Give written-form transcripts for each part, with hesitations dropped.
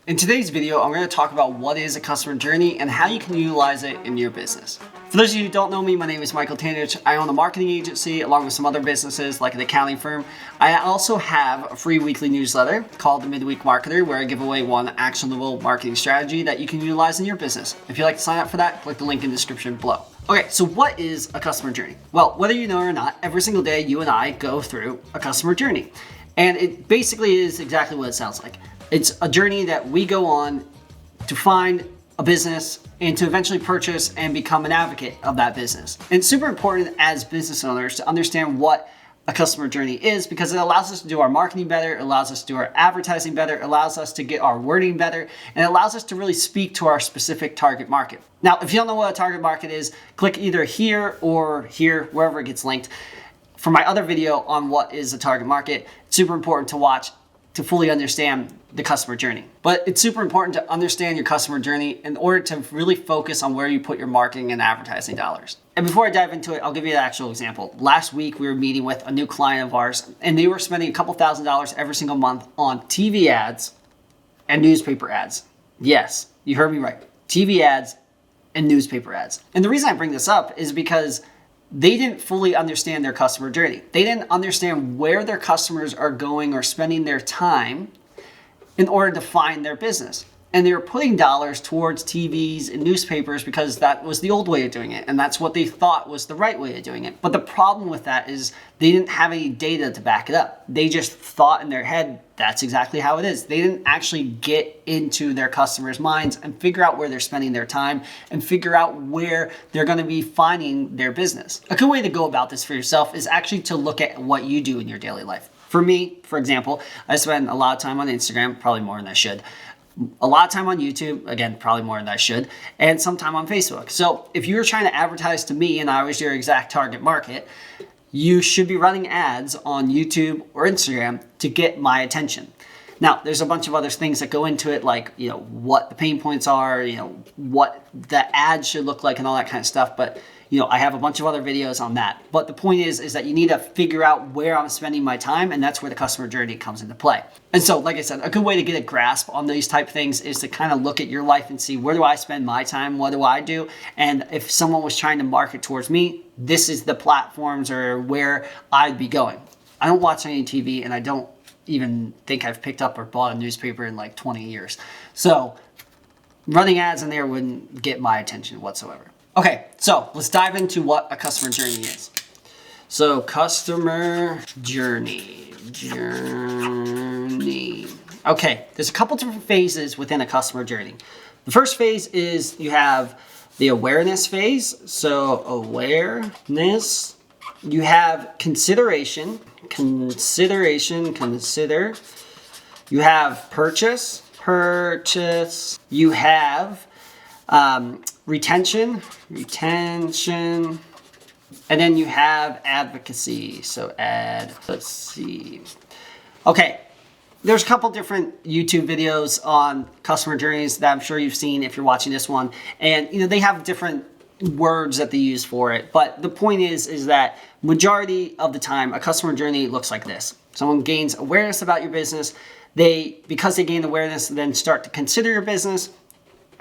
In today's video, I'm going to talk about what is a customer journey and how you can utilize it in your business. For those of you who don't know me, my name is Michael Tanich. I own a marketing agency along with some other businesses like an accounting firm. I also have a free weekly newsletter called The Midweek Marketer where I give away one actionable marketing strategy that you can utilize in your business. If you'd like to sign up for that, click the link in the description below. Okay, so what is a customer journey? Well, whether you know or not, every single day you and I go through a customer journey. And it basically is exactly what it sounds like. It's a journey that we go on to find a business and to eventually purchase and become an advocate of that business. And it's super important as business owners to understand what a customer journey is because it allows us to do our marketing better, it allows us to do our advertising better, it allows us to get our wording better, and it allows us to really speak to our specific target market. Now, if you don't know what a target market is, click either here or here, wherever it gets linked. For my other video on what is a target market, it's super important to watch to fully understand the customer journey. But it's super important to understand your customer journey in order to really focus on where you put your marketing and advertising dollars. And before I dive into it, I'll give you an actual example. Last week, we were meeting with a new client of ours, and they were spending a couple $1,000s every single month on TV ads and newspaper ads. Yes, you heard me right. TV ads and newspaper ads. And the reason I bring this up is because they didn't fully understand their customer journey. They didn't understand where their customers are going or spending their time in order to find their business. And they were putting dollars towards TVs and newspapers because that was the old way of doing it. And that's what they thought was the right way of doing it. But the problem with that is they didn't have any data to back it up. They just thought in their head, that's exactly how it is. They didn't actually get into their customers' minds and figure out where they're spending their time and figure out where they're going to be finding their business. A good way to go about this for yourself is actually to look at what you do in your daily life. For me, for example, I spend a lot of time on Instagram, probably more than I should. A lot of time on YouTube, again, probably more than I should, and some time on Facebook. So if you were trying to advertise to me and I was your exact target market, you should be running ads on YouTube or Instagram to get my attention. Now, there's a bunch of other things that go into it, like, what the pain points are, what the ad should look like and all that kind of stuff. But, I have a bunch of other videos on that. But the point is that you need to figure out where I'm spending my time, and that's where the customer journey comes into play. And so, like I said, a good way to get a grasp on these type of things is to kind of look at your life and see, where do I spend my time? What do I do? And if someone was trying to market towards me, this is the platforms or where I'd be going. I don't watch any TV, and I don't even think I've picked up or bought a newspaper in like 20 years. So running ads in there wouldn't get my attention whatsoever. Okay, so let's dive into what a customer journey is. So customer journey. Okay, there's a couple different phases within a customer journey. The first phase is you have the awareness phase. So awareness, you have consideration. Consider. You have purchase. You have retention, and then you have advocacy. So advocacy. Okay, there's a couple different YouTube videos on customer journeys that I'm sure you've seen if you're watching this one, and they have different words that they use for it. But the point is that majority of the time, a customer journey looks like this. Someone gains awareness about your business. Because they gain awareness, then start to consider your business.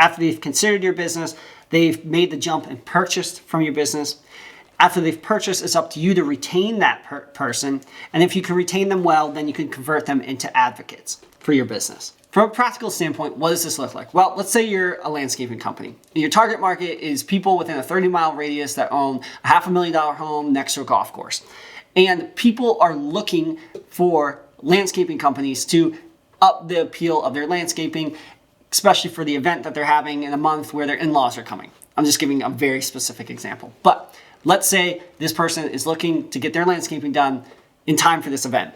After they've considered your business, they've made the jump and purchased from your business. After they've purchased, it's up to you to retain that person. And if you can retain them well, then you can convert them into advocates for your business. From a practical standpoint, what does this look like? Well, let's say you're a landscaping company. Your target market is people within a 30-mile radius that own a $500,000 home next to a golf course. And people are looking for landscaping companies to up the appeal of their landscaping, especially for the event that they're having in a month where their in-laws are coming. I'm just giving a very specific example. But let's say this person is looking to get their landscaping done in time for this event.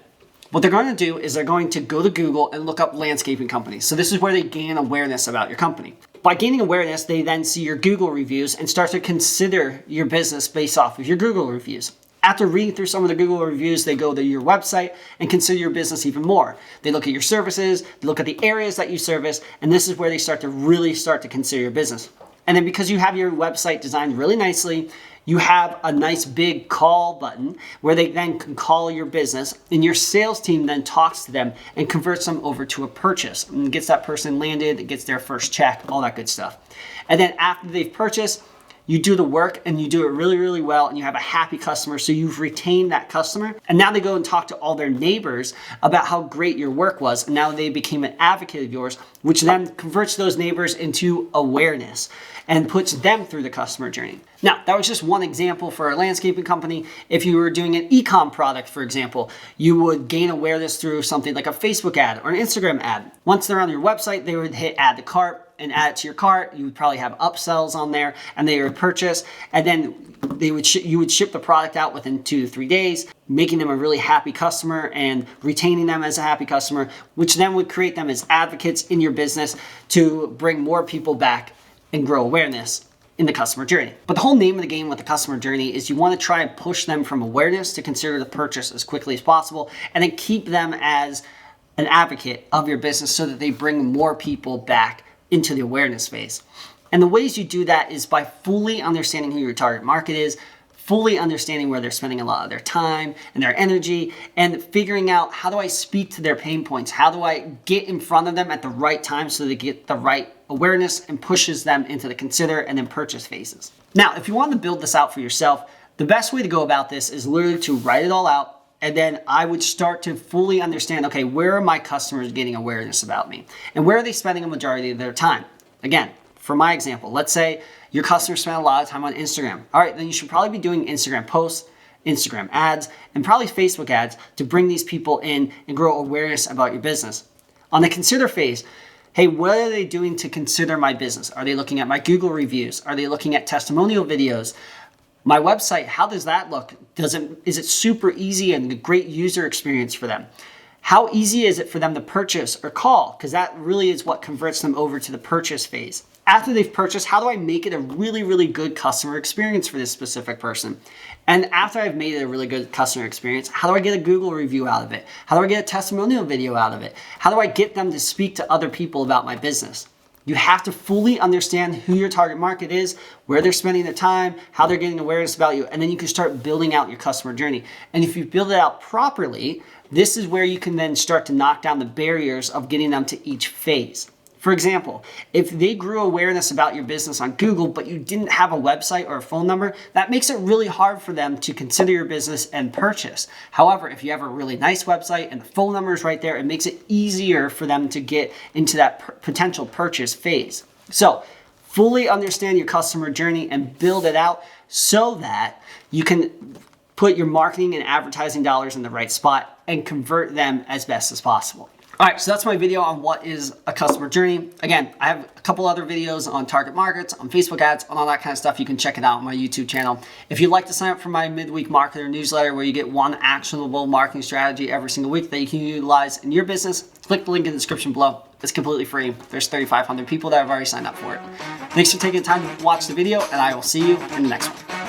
What they're going to do is they're going to go to Google and look up landscaping companies. So this is where they gain awareness about your company. By gaining awareness, they then see your Google reviews and start to consider your business based off of your Google reviews. After reading through some of the Google reviews, they go to your website and consider your business even more. They look at your services, they look at the areas that you service, and this is where they start to consider your business. And then because you have your website designed really nicely, you have a nice big call button where they then can call your business, and your sales team then talks to them and converts them over to a purchase and gets that person landed, gets their first check, all that good stuff. And then after they've purchased, you do the work and you do it really, really well, and you have a happy customer. So you've retained that customer, and now they go and talk to all their neighbors about how great your work was. And now they became an advocate of yours, which then converts those neighbors into awareness and puts them through the customer journey. Now, that was just one example for a landscaping company. If you were doing an e-com product, for example, you would gain awareness through something like a Facebook ad or an Instagram ad. Once they're on your website, they would hit add to cart and add it to your cart. You would probably have upsells on there, and they would purchase, and then you would ship the product out within 2 to 3 days, making them a really happy customer and retaining them as a happy customer, which then would create them as advocates in your business to bring more people back and grow awareness in the customer journey. But the whole name of the game with the customer journey is you want to try and push them from awareness to consider the purchase as quickly as possible, and then keep them as an advocate of your business so that they bring more people back into the awareness phase. And the ways you do that is by fully understanding who your target market is, fully understanding where they're spending a lot of their time and their energy, and figuring out, how do I speak to their pain points? How do I get in front of them at the right time so they get the right awareness and pushes them into the consider and then purchase phases. Now, if you want to build this out for yourself, the best way to go about this is literally to write it all out. And then I would start to fully understand, okay, where are my customers getting awareness about me? And where are they spending a majority of their time? Again, for my example, let's say your customers spend a lot of time on Instagram. All right, then you should probably be doing Instagram posts, Instagram ads, and probably Facebook ads to bring these people in and grow awareness about your business. On the consider phase, hey, what are they doing to consider my business? Are they looking at my Google reviews? Are they looking at testimonial videos? My website, how does that look? Is it super easy and a great user experience for them? How easy is it for them to purchase or call? Because that really is what converts them over to the purchase phase. After they've purchased, how do I make it a really, really good customer experience for this specific person? And after I've made it a really good customer experience, how do I get a Google review out of it? How do I get a testimonial video out of it? How do I get them to speak to other people about my business? You have to fully understand who your target market is, where they're spending their time, how they're getting awareness about you, and then you can start building out your customer journey. And if you build it out properly, this is where you can then start to knock down the barriers of getting them to each phase. For example, if they grew awareness about your business on Google, but you didn't have a website or a phone number, that makes it really hard for them to consider your business and purchase. However, if you have a really nice website and the phone number is right there, it makes it easier for them to get into that potential purchase phase. So fully understand your customer journey and build it out so that you can put your marketing and advertising dollars in the right spot and convert them as best as possible. All right, so that's my video on what is a customer journey. Again, I have a couple other videos on target markets, on Facebook ads, on all that kind of stuff. You can check it out on my YouTube channel. If you'd like to sign up for my midweek marketer newsletter where you get one actionable marketing strategy every single week that you can utilize in your business, click the link in the description below. It's completely free. There's 3,500 people that have already signed up for it. Thanks for taking the time to watch the video, and I will see you in the next one.